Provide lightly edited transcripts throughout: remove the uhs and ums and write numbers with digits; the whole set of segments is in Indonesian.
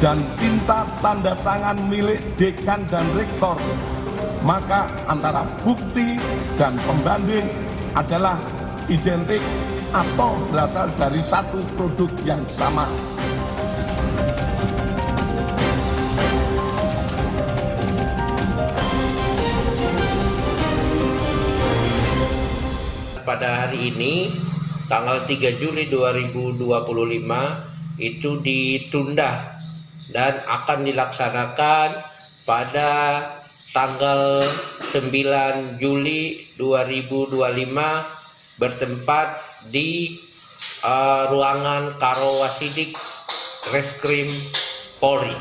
dan tinta tanda tangan milik dekan dan rektor, maka antara bukti dan pembanding adalah identik atau berasal dari satu produk yang sama. Pada hari ini, tanggal 3 Juli 2025 itu ditunda dan akan dilaksanakan pada tanggal 9 Juli 2025 bertempat di ruangan Karowasidik Reskrim Polri.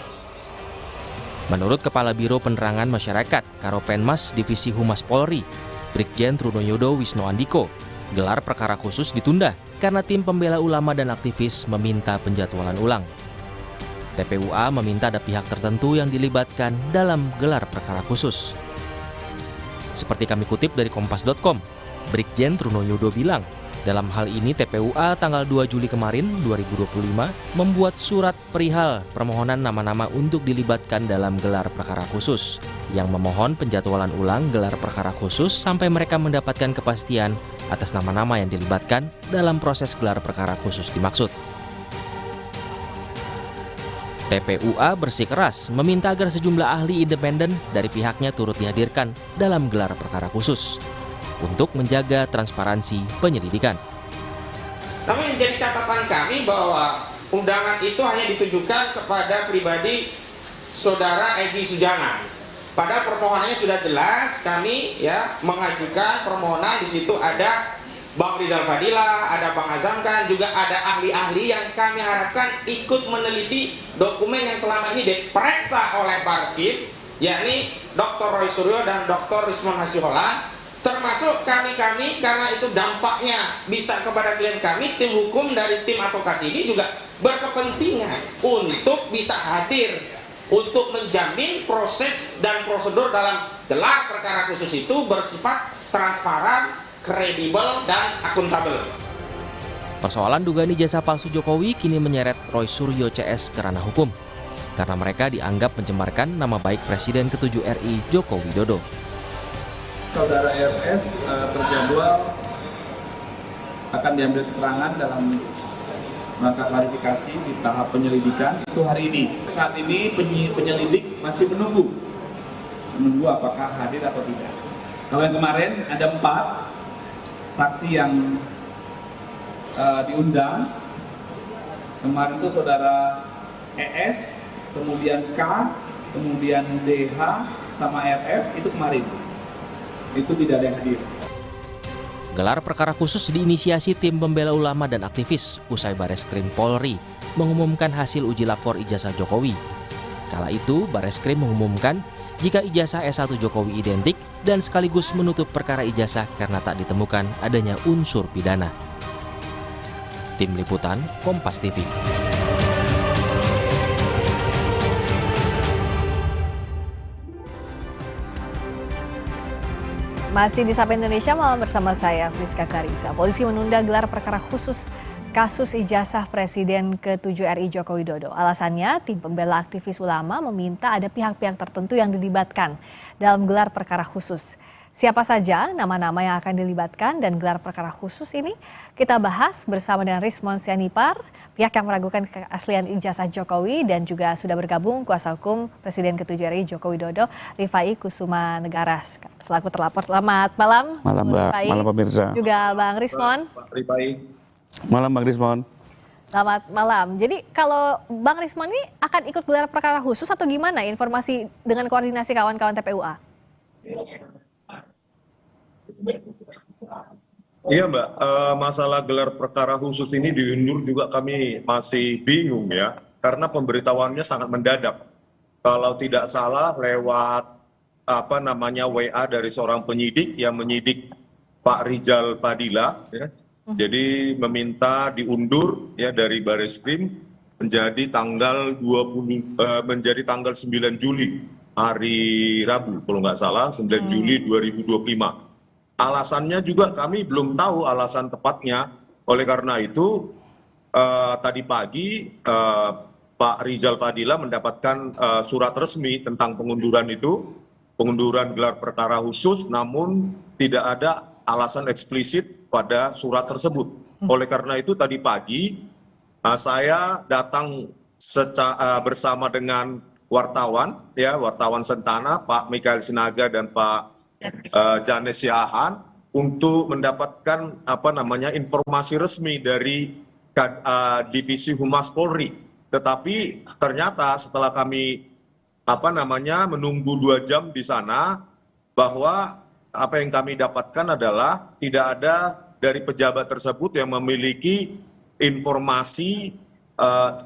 Menurut Kepala Biro Penerangan Masyarakat Karopenmas Divisi Humas Polri, Brigjen Trunoyodo Wisno Andiko, gelar perkara khusus ditunda karena tim pembela ulama dan aktivis meminta penjadwalan ulang. TPUA meminta ada pihak tertentu yang dilibatkan dalam gelar perkara khusus. Seperti kami kutip dari Kompas.com, Brigjen Trunoyodo bilang, dalam hal ini TPUA tanggal 2 Juli kemarin 2025 membuat surat perihal permohonan nama-nama untuk dilibatkan dalam gelar perkara khusus yang memohon penjadwalan ulang gelar perkara khusus sampai mereka mendapatkan kepastian atas nama-nama yang dilibatkan dalam proses gelar perkara khusus dimaksud. TPUA bersikeras meminta agar sejumlah ahli independen dari pihaknya turut dihadirkan dalam gelar perkara khusus untuk menjaga transparansi penyelidikan. Namun menjadi catatan kami bahwa undangan itu hanya ditujukan kepada pribadi Saudara Egy Sujana. Pada permohonannya sudah jelas, kami mengajukan permohonan, di situ ada Bang Rizal Fadila, ada Bang Azamkan, juga ada ahli-ahli yang kami harapkan ikut meneliti dokumen yang selama ini diperiksa oleh Bareskrim, yakni Dr. Roy Suryo dan Dr. Rismon Hasiholan. Termasuk kami karena itu dampaknya bisa kepada klien kami, tim hukum dari tim advokasi ini juga berkepentingan untuk bisa hadir untuk menjamin proses dan prosedur dalam gelar perkara khusus itu bersifat transparan, kredibel, dan akuntabel. Persoalan dugaan ijazah palsu Jokowi kini menyeret Roy Suryo CS ke ranah hukum karena mereka dianggap mencemarkan nama baik Presiden ke-7 RI Joko Widodo. Saudara RS terjadwal akan diambil keterangan dalam rangka klarifikasi di tahap penyelidikan itu hari ini. Saat ini penyelidik masih menunggu apakah hadir atau tidak. Kalau yang kemarin ada 4 saksi yang diundang. Kemarin itu saudara ES, kemudian K, kemudian DH, sama RF, itu kemarin. Itu tidak ada yang hadir. Gelar perkara khusus diinisiasi tim pembela ulama dan aktivis usai Bareskrim Polri mengumumkan hasil uji lapor ijazah Jokowi. Kala itu Bareskrim mengumumkan jika ijazah S1 Jokowi identik dan sekaligus menutup perkara ijazah karena tak ditemukan adanya unsur pidana. Tim Liputan Kompas TV. Masih di Sapa Indonesia Malam bersama saya, Friska Karisa. Polisi menunda gelar perkara khusus kasus ijazah Presiden ke-7 RI Joko Widodo. Alasannya, tim pembela aktivis ulama meminta ada pihak-pihak tertentu yang dilibatkan dalam gelar perkara khusus. Siapa saja nama-nama yang akan dilibatkan dan gelar perkara khusus ini kita bahas bersama dengan Rismon Sianipar, pihak yang meragukan keaslian ijazah Jokowi, dan juga sudah bergabung kuasa hukum Presiden ke-7 RI Joko Widodo, Rifai Kusuma Negara selaku terlapor. Selamat malam. Malam Mbak, malam pemirsa. Juga Bang Rismon. Malam Bang Rismon. Selamat malam. Jadi kalau Bang Rismon ini akan ikut gelar perkara khusus atau gimana informasi dengan koordinasi kawan-kawan TPUA? Iya Mbak, masalah gelar perkara khusus ini diundur juga kami masih bingung ya, karena pemberitahuannya sangat mendadak. Kalau tidak salah lewat WA dari seorang penyidik yang menyidik Pak Rizal Fadila, ya. Jadi meminta diundur ya dari Bareskrim menjadi tanggal 9 Juli, hari Rabu kalau nggak salah, 9 Juli 2025. Alasannya juga kami belum tahu alasan tepatnya. Oleh karena itu tadi pagi Pak Rizal Fadila mendapatkan surat resmi tentang pengunduran itu, pengunduran gelar perkara khusus, namun tidak ada alasan eksplisit pada surat tersebut. Oleh karena itu tadi pagi saya datang bersama dengan wartawan, ya wartawan Sentana, Pak Mikael Sinaga dan Pak Janes Siahaan, untuk mendapatkan informasi resmi dari Divisi Humas Polri. Tetapi ternyata setelah kami menunggu 2 jam di sana, bahwa apa yang kami dapatkan adalah tidak ada dari pejabat tersebut yang memiliki informasi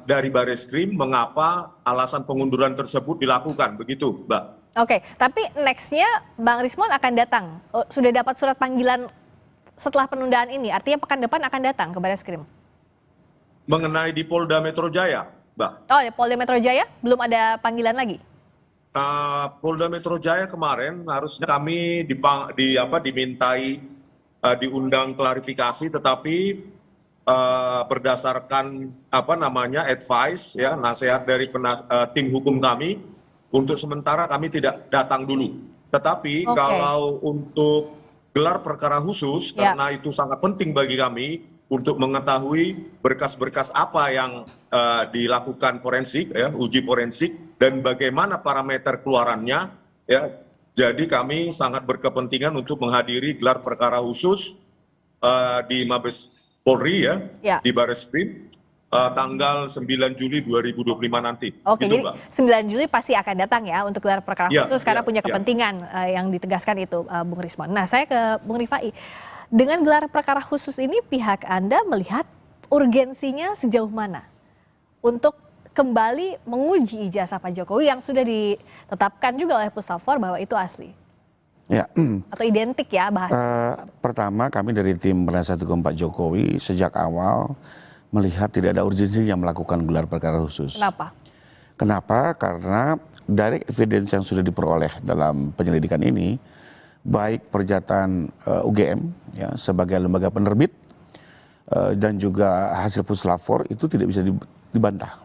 dari Bareskrim mengapa alasan pengunduran tersebut dilakukan, begitu, Mbak. Oke, tapi next-nya Bang Rismon akan datang. Sudah dapat surat panggilan setelah penundaan ini, artinya pekan depan akan datang ke Bareskrim? Mengenai di Polda Metro Jaya, Mbak. Oh, di Polda Metro Jaya belum ada panggilan lagi? Polda Metro Jaya kemarin harusnya kami dimintai diundang klarifikasi, tetapi berdasarkan advice, ya, nasihat dari tim hukum kami, untuk sementara kami tidak datang dulu. Tetapi kalau untuk gelar perkara khusus, karena itu sangat penting bagi kami untuk mengetahui berkas-berkas apa yang dilakukan forensik, ya, uji forensik, dan bagaimana parameter keluarannya, ya. Jadi kami sangat berkepentingan untuk menghadiri gelar perkara khusus di Mabes Polri, ya, di Bareskrim, tanggal 9 Juli 2025 nanti. Oke, gitu, jadi Mbak. 9 Juli pasti akan datang ya untuk gelar perkara khusus karena punya kepentingan yang ditegaskan itu, Bung Rismon. Nah, saya ke Bung Rifai. Dengan gelar perkara khusus ini pihak Anda melihat urgensinya sejauh mana untuk kembali menguji ijazah Pak Jokowi yang sudah ditetapkan juga oleh Puslapfor bahwa itu asli? Ya. Atau identik ya bahasa? Pertama, kami dari tim penasihat hukum Pak Jokowi sejak awal melihat tidak ada urgensi yang melakukan gelar perkara khusus. Kenapa? Kenapa? Karena dari evidence yang sudah diperoleh dalam penyelidikan ini, baik pernyataan UGM ya, sebagai lembaga penerbit dan juga hasil Puslapfor itu tidak bisa dibantah.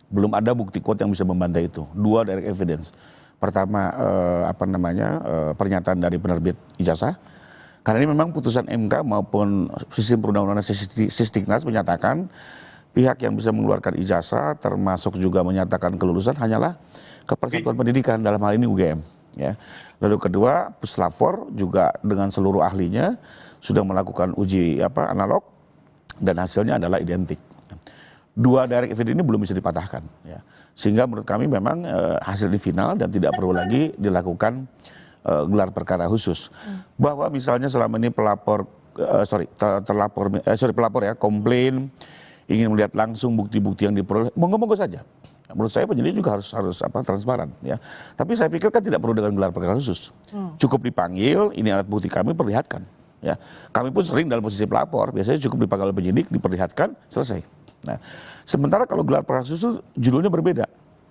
Belum ada bukti kuat yang bisa membantah itu. 2 direct evidence. Pertama pernyataan dari penerbit ijazah. Karena ini memang putusan MK maupun sistem perundang-undangan Sisdiknas menyatakan pihak yang bisa mengeluarkan ijazah termasuk juga menyatakan kelulusan hanyalah Kepersatuan Pendidikan, dalam hal ini UGM. Ya. Lalu kedua, Puslapfor juga dengan seluruh ahlinya sudah melakukan uji analog dan hasilnya adalah identik. 2 direct evidence ini belum bisa dipatahkan. Ya. Sehingga menurut kami memang hasil di final dan tidak perlu lagi dilakukan gelar perkara khusus. Bahwa misalnya selama ini pelapor ya komplain ingin melihat langsung bukti-bukti yang diperoleh, monggo-monggo saja. Menurut saya penyidik juga harus transparan, ya. Tapi saya pikir kan tidak perlu dengan gelar perkara khusus. Cukup dipanggil, ini alat bukti kami, perlihatkan. Ya, kami pun sering dalam posisi pelapor, biasanya cukup dipanggil oleh penyidik, diperlihatkan, selesai. Nah, sementara kalau gelar perkara khusus itu judulnya berbeda.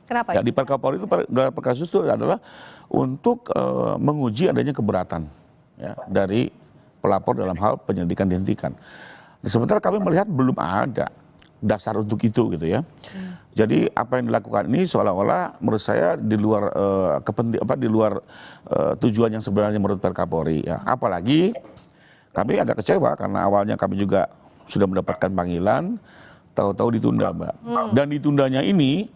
Kenapa? Ya, di Perkapolri itu gelar perkara khusus itu adalah untuk menguji adanya keberatan, ya, dari pelapor dalam hal penyelidikan dihentikan. Sementara kami melihat belum ada dasar untuk itu, gitu ya. Jadi apa yang dilakukan ini seolah-olah menurut saya di luar tujuan yang sebenarnya menurut Perkapolri. Ya. Apalagi kami agak kecewa karena awalnya kami juga sudah mendapatkan panggilan, tahu-tahu ditunda, Mbak. Dan ditundanya ini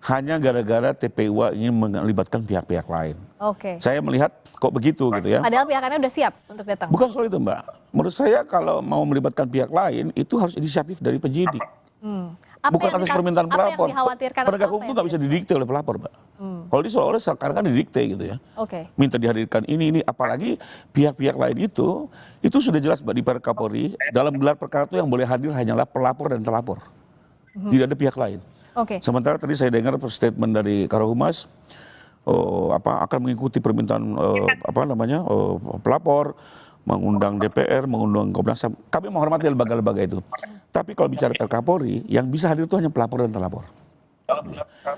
hanya gara-gara TPU ingin melibatkan pihak-pihak lain. Oke. Saya melihat kok begitu, gitu ya. Padahal pihak Anda udah siap untuk datang. Bukan soal itu, Mbak. Menurut saya kalau mau melibatkan pihak lain itu harus inisiatif dari penyidik. Bukan atas permintaan pelapor. Penegak hukum itu nggak bisa didikte oleh pelapor, Mbak. Kalau di seolah-olah sekarang kan didikte, gitu ya. Oke. Minta dihadirkan ini, apalagi pihak-pihak lain itu sudah jelas, Mbak, di Perkapolri dalam gelar perkara itu yang boleh hadir hanyalah pelapor dan terlapor. Tidak ada pihak lain. Oke. Sementara tadi saya dengar statement dari Karohumas akan mengikuti permintaan pelapor, mengundang DPR, mengundang Komnas HAM. Kami menghormati lembaga-lembaga itu. Tapi kalau bicara Perkapolri, yang bisa hadir itu hanya pelapor dan terlapor.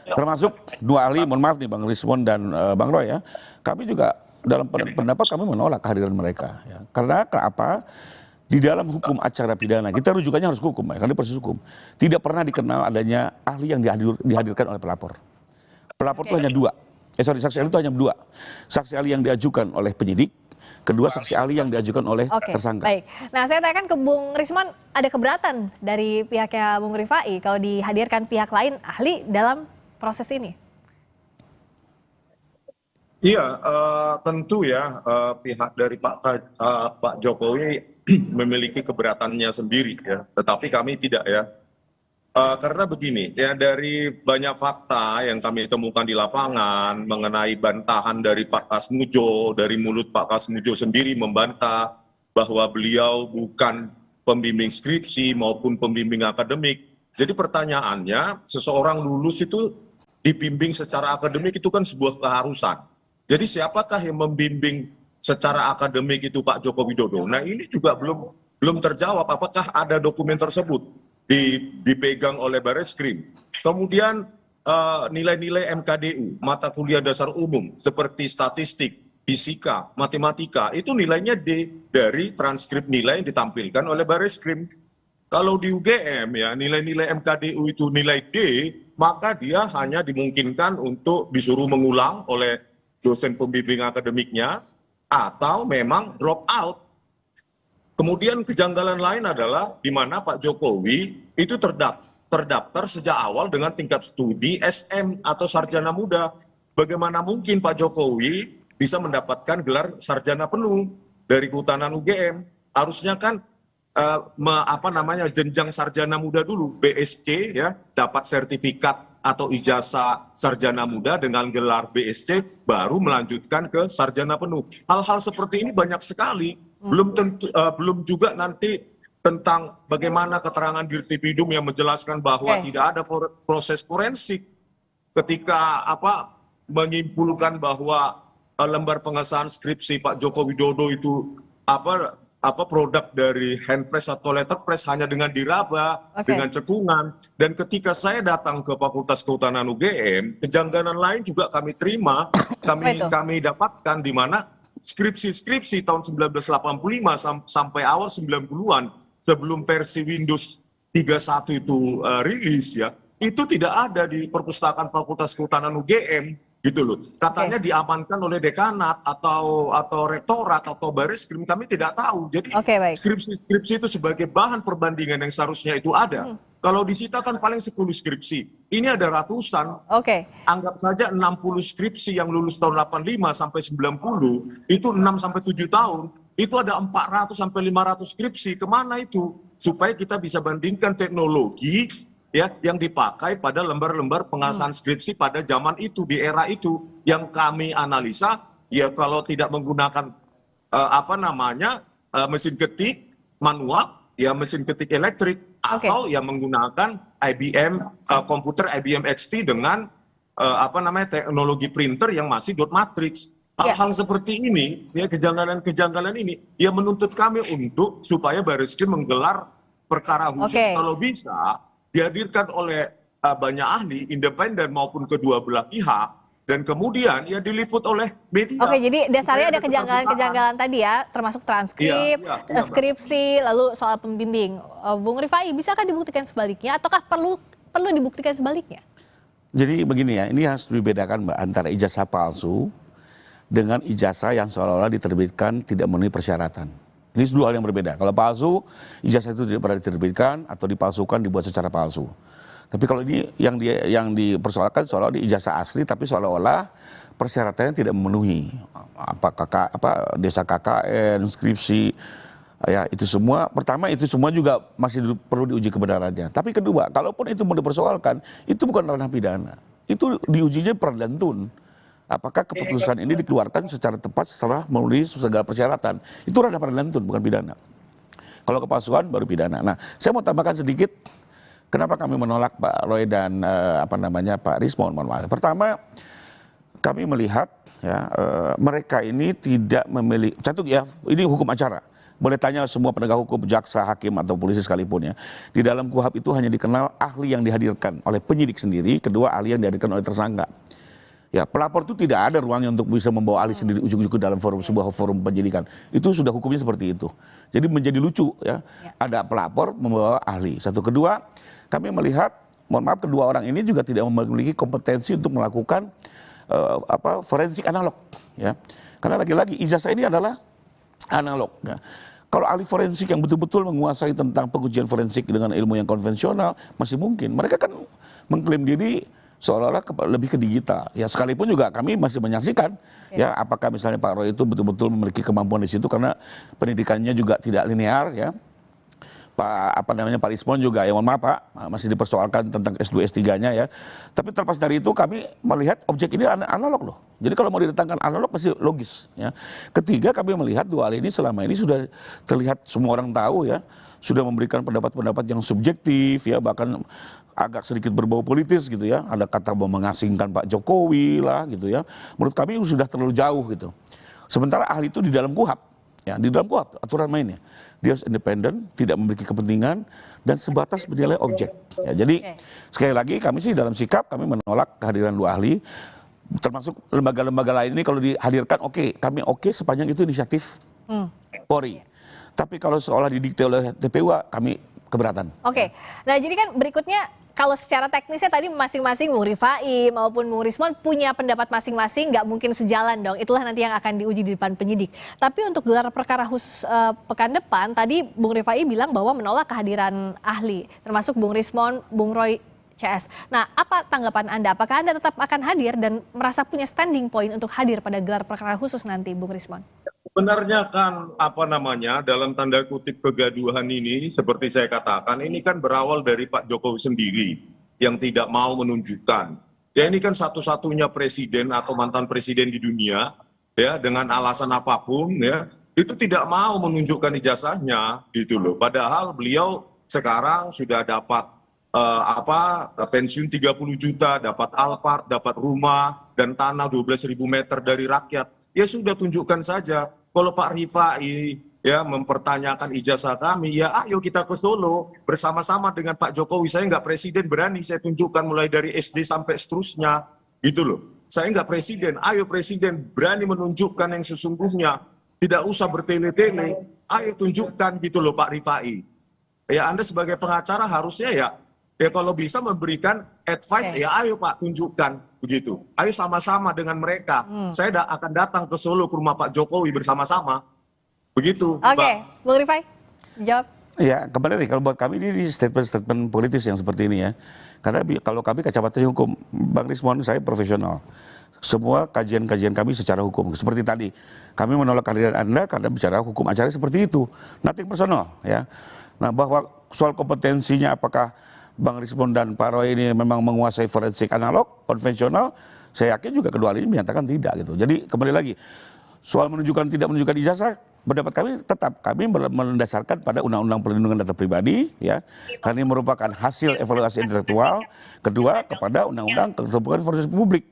Termasuk 2 ahli, mohon maaf nih Bang Rismon dan Bang Roy, ya. Kami juga dalam pendapat kami menolak kehadiran mereka. Ya. Karena apa? Di dalam hukum acara pidana, kita rujukannya harus hukum, ya, karena proses hukum. Tidak pernah dikenal adanya ahli yang dihadirkan oleh pelapor. Pelapor itu hanya dua. Saksi ahli itu hanya dua. Saksi ahli yang diajukan oleh penyidik, kedua saksi ahli yang diajukan oleh tersangka. Baik. Nah, saya tanyakan ke Bung Risman, ada keberatan dari pihaknya Bung Rifai kalau dihadirkan pihak lain ahli dalam proses ini? Iya, tentu ya pihak dari Pak Jokowi memiliki keberatannya sendiri ya, tetapi kami tidak ya. Karena begini, ya dari banyak fakta yang kami temukan di lapangan mengenai bantahan dari Pak Kasmujo, dari mulut Pak Kasmujo sendiri membantah bahwa beliau bukan pembimbing skripsi maupun pembimbing akademik. Jadi pertanyaannya, seseorang lulus itu dibimbing secara akademik itu kan sebuah keharusan. Jadi siapakah yang membimbing secara akademik itu Pak Joko Widodo? Nah ini juga belum terjawab apakah ada dokumen tersebut dipegang oleh Barreskrim. Kemudian nilai-nilai MKDU, mata kuliah dasar umum seperti statistik, fisika, matematika, itu nilainya D dari transkrip nilai yang ditampilkan oleh Barreskrim. Kalau di UGM ya nilai-nilai MKDU itu nilai D, maka dia hanya dimungkinkan untuk disuruh mengulang oleh dosen pembimbing akademiknya, atau memang drop out. Kemudian kejanggalan lain adalah di mana Pak Jokowi itu terdaftar sejak awal dengan tingkat studi SM atau sarjana muda. Bagaimana mungkin Pak Jokowi bisa mendapatkan gelar sarjana penuh dari Kehutanan UGM? Harusnya kan jenjang sarjana muda dulu, BSc ya, dapat sertifikat atau ijazah sarjana muda dengan gelar BSc baru melanjutkan ke sarjana penuh. Hal-hal seperti ini banyak sekali. Belum juga nanti tentang bagaimana keterangan Dirtipidum yang menjelaskan bahwa tidak ada proses forensik ketika menyimpulkan bahwa lembar pengesahan skripsi Pak Joko Widodo itu produk dari handpress atau letterpress hanya dengan diraba, dengan cekungan. Dan ketika saya datang ke Fakultas Kehutanan UGM, kejanggalan lain juga kami terima, kami dapatkan di mana skripsi tahun 1985 sampai awal 90-an, sebelum versi Windows 31 itu rilis ya, itu tidak ada di perpustakaan Fakultas Kehutanan UGM. Gitu loh. Katanya diamankan oleh dekanat atau rektorat atau Barreskrim, kami tidak tahu. Jadi skripsi itu sebagai bahan perbandingan yang seharusnya itu ada. Kalau disita kan paling 10 skripsi. Ini ada ratusan. Anggap saja 60 skripsi yang lulus tahun 85 sampai 90, itu 6 sampai 7 tahun. Itu ada 400 sampai 500 skripsi. Kemana itu? Supaya kita bisa bandingkan teknologi ya yang dipakai pada lembar-lembar pengesahan skripsi pada zaman itu, di era itu, yang kami analisa ya kalau tidak menggunakan mesin ketik manual ya, mesin ketik elektrik, atau yang menggunakan komputer IBM XT dengan teknologi printer yang masih dot matrix. Hal-hal seperti ini ya, kejanggalan ini ya menuntut kami untuk supaya Barreskrim menggelar perkara khusus kalau bisa dihadirkan oleh banyak ahli, independen maupun kedua belah pihak, dan kemudian ya diliput oleh media. Jadi dasarnya ada kejanggalan tadi ya, termasuk transkrip, skripsi, lalu soal pembimbing. Bung Rifai, bisakah dibuktikan sebaliknya, ataukah perlu dibuktikan sebaliknya? Jadi begini ya, ini harus dibedakan Mbak, antara ijazah palsu dengan ijazah yang seolah-olah diterbitkan tidak memenuhi persyaratan. Ini dua hal yang berbeda. Kalau palsu, ijazah itu tidak pernah diterbitkan atau dipalsukan, dibuat secara palsu. Tapi kalau ini yang dipersoalkan seolah-olah ijazah asli, tapi seolah-olah persyaratannya tidak memenuhi. Desa KKN, skripsi, ya itu semua. Pertama itu semua juga masih perlu diuji kebenarannya. Tapi kedua, kalaupun itu mau dipersoalkan, itu bukan ranah pidana. Itu diujinya peradilan tun. Apakah keputusan ini dikeluarkan secara tepat setelah memenuhi segala persyaratan? Itu ranah peradilan tun, bukan pidana. Kalau kepalsuan baru pidana. Nah, saya mau tambahkan sedikit kenapa kami menolak Pak Roy dan Pak Rismon. Pertama, kami melihat ya mereka ini tidak memiliki, satu ya, ini hukum acara. Boleh tanya semua penegak hukum, jaksa, hakim atau polisi sekalipun ya. Di dalam KUHP itu hanya dikenal ahli yang dihadirkan oleh penyidik sendiri, kedua ahli yang dihadirkan oleh tersangka. Ya, pelapor itu tidak ada ruangnya untuk bisa membawa ahli sendiri ujuk-ujuk dalam sebuah forum penyidikan. Itu sudah hukumnya seperti itu. Jadi menjadi lucu ya. Ada pelapor membawa ahli. Satu, kedua, kami melihat, mohon maaf, kedua orang ini juga tidak memiliki kompetensi untuk melakukan forensik analog ya. Karena lagi-lagi ijazah ini adalah analog ya. Kalau ahli forensik yang betul-betul menguasai tentang pengujian forensik dengan ilmu yang konvensional masih mungkin. Mereka kan mengklaim diri seolah-olah lebih ke digital. Ya sekalipun juga kami masih menyaksikan ya apakah misalnya Pak Roy itu betul-betul memiliki kemampuan di situ karena pendidikannya juga tidak linear ya. Pak Rismon juga ya mohon maaf Pak masih dipersoalkan tentang S2 S3-nya ya. Tapi terlepas dari itu kami melihat objek ini analog loh. Jadi kalau mau didatangkan analog pasti logis ya. Ketiga kami melihat dua hal ini selama ini sudah terlihat semua orang tahu ya, sudah memberikan pendapat-pendapat yang subjektif ya, bahkan agak sedikit berbau politis gitu ya. Ada kata mau mengasingkan Pak Jokowi lah gitu ya. Menurut kami sudah terlalu jauh gitu. Sementara ahli itu di dalam KUHAP ya, di dalam KUHAP aturan mainnya. Dia independen, tidak memiliki kepentingan dan sebatas menilai objek. Ya, jadi sekali lagi kami sih dalam sikap kami menolak kehadiran dua ahli. Termasuk lembaga-lembaga lain ini kalau dihadirkan kami sepanjang itu inisiatif Polri. Tapi kalau seolah didikte oleh TPU kami keberatan. Nah jadi kan berikutnya kalau secara teknisnya tadi masing-masing Bung Rifai maupun Bung Rismon punya pendapat masing-masing, nggak mungkin sejalan dong. Itulah nanti yang akan diuji di depan penyidik. Tapi untuk gelar perkara khusus pekan depan, tadi Bung Rifai bilang bahwa menolak kehadiran ahli, termasuk Bung Rismon, Bung Roy CS. Nah, apa tanggapan Anda? Apakah Anda tetap akan hadir dan merasa punya standing point untuk hadir pada gelar perkara khusus nanti, Bung Rismon? Sebenarnya kan dalam tanda kutip kegaduhan ini seperti saya katakan ini kan berawal dari Pak Jokowi sendiri yang tidak mau menunjukkan. Ya ini kan satu-satunya presiden atau mantan presiden di dunia ya dengan alasan apapun ya itu tidak mau menunjukkan ijazahnya gitu loh. Padahal beliau sekarang sudah dapat pensiun 30 juta, dapat Alphard, dapat rumah dan tanah 12.000 meter dari rakyat. Ya sudah tunjukkan saja. Kalau Pak Rifai ya mempertanyakan ijazah kami, ya ayo kita ke Solo bersama-sama dengan Pak Jokowi. Saya nggak presiden, berani saya tunjukkan mulai dari SD sampai seterusnya, gitu loh. Saya nggak presiden, ayo presiden berani menunjukkan yang sesungguhnya. Tidak usah bertele-tele, ayo tunjukkan gitu loh Pak Rifai. Ya Anda sebagai pengacara harusnya ya kalau bisa memberikan advice, ya ayo Pak tunjukkan. Begitu. Ayo sama-sama dengan mereka. Saya akan datang ke Solo ke rumah Pak Jokowi bersama-sama. Begitu. Bung Rifai, jawab. Ya, kembali lagi kalau buat kami ini statement-statement politis yang seperti ini ya. Karena kalau kami kacamata hukum, Bang Rismon saya profesional. Semua kajian-kajian kami secara hukum. Seperti tadi, kami menolak kehadiran Anda karena bicara hukum acara seperti itu. Nothing personal ya. Nah, bahwa soal kompetensinya apakah Bang Rismon dan Pak Roy ini memang menguasai forensik analog, konvensional, saya yakin juga kedua ini menyatakan tidak gitu. Jadi kembali lagi, soal menunjukkan tidak menunjukkan ijazah, pendapat kami tetap kami mendasarkan pada Undang-Undang Perlindungan Data Pribadi, ya, karena ini merupakan hasil evaluasi intelektual. Kedua, kepada Undang-Undang Keterbukaan Informasi Publik,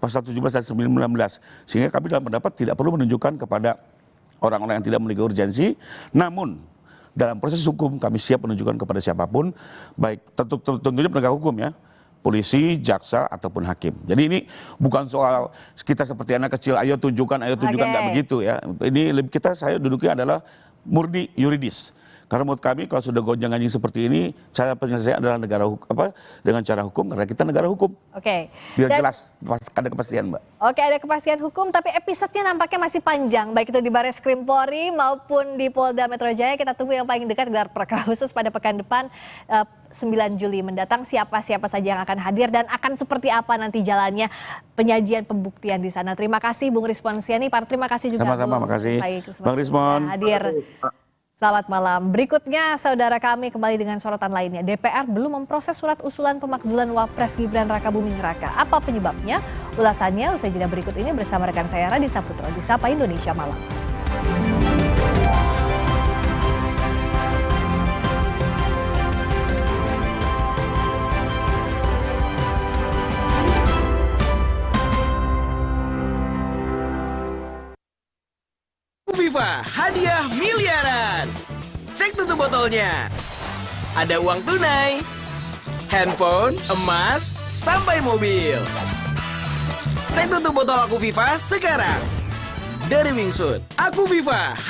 pasal 17 dan 19, sehingga kami dalam pendapat tidak perlu menunjukkan kepada orang-orang yang tidak memiliki urgensi, namun dalam proses hukum kami siap menunjukkan kepada siapapun, baik tentunya penegak hukum ya, polisi, jaksa ataupun hakim. Jadi ini bukan soal kita seperti anak kecil, ayo tunjukkan, nggak begitu ya. Ini saya duduknya adalah murni yuridis. Karena menurut kami kalau sudah gonjang-ganjing seperti ini, cara penyelesaian adalah dengan cara hukum, karena kita negara hukum. Biar jelas, ada kepastian Mbak. Ada kepastian hukum, tapi episodenya nampaknya masih panjang, baik itu di Barreskrim Polri maupun di Polda Metro Jaya. Kita tunggu yang paling dekat gelar perkara khusus pada pekan depan 9 Juli mendatang. Siapa-siapa saja yang akan hadir dan akan seperti apa nanti jalannya penyajian pembuktian di sana. Terima kasih Bung Rismon Siani, terima kasih juga sama-sama, makasih Bang Rismon hadir. Selamat malam. Berikutnya, saudara kami kembali dengan sorotan lainnya. DPR belum memproses surat usulan pemakzulan Wapres Gibran Rakabuming Raka. Apa penyebabnya? Ulasannya usai jeda berikut ini bersama rekan saya Radhi Saputro di Sapa Indonesia Malam. Viva, hadiah miliaran. Cek tutup botolnya. Ada uang tunai, handphone, emas, sampai mobil. Cek tutup botol Aku Viva sekarang. Dari Wingsuit, Aku Viva.